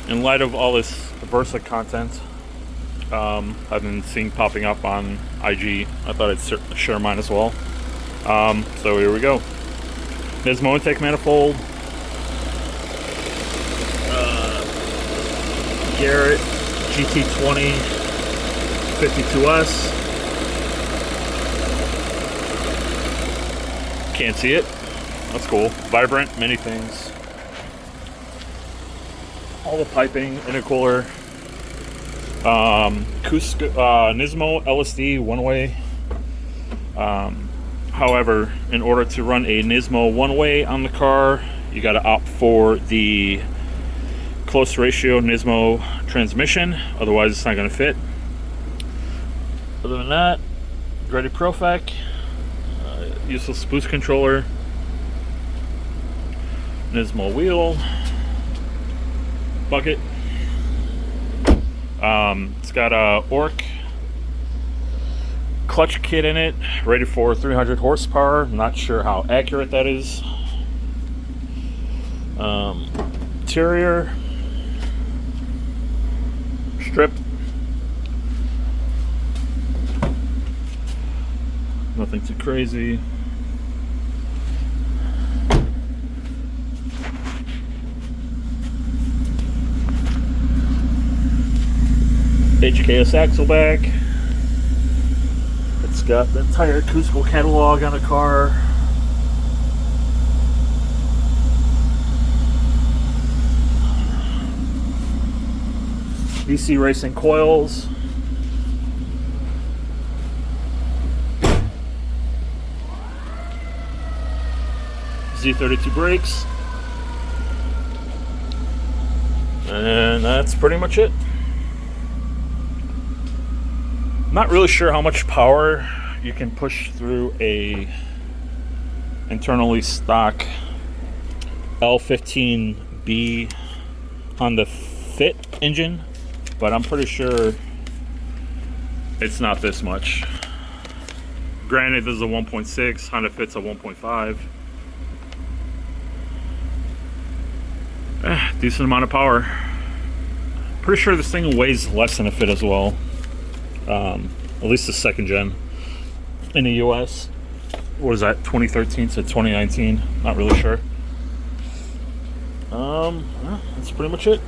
in light of all this Versa content I've been seeing popping up on IG, I thought I'd share mine as well. So here we go. Nismo Ntec manifold, Garrett GT20 52S. Can't see it. That's cool. Vibrant, many things. All the piping, intercooler. Cusco, Nismo LSD one-way. However, in order to run a Nismo one-way on the car, you got to opt for the close ratio Nismo transmission. Otherwise, it's not going to fit. Other than that, Ready Profec, useless boost controller, Nismo wheel, bucket. It's got a Orc clutch kit in it, rated for 300 horsepower. I'm not sure how accurate that is. Interior strip. Nothing too crazy. HKS axle back. It's got the entire Cusco catalog on the car. DC Racing coils. Z32 brakes. And that's pretty much it. Not really sure how much power you can push through a internally stock L15B Honda Fit engine, but I'm pretty sure it's not this much. Granted, this is a 1.6, Honda Fit's a 1.5. Decent amount of power. Pretty sure this thing weighs less than a Fit as well. At least the second gen in the US. What was that, 2013 to 2019? Not really sure. That's pretty much it.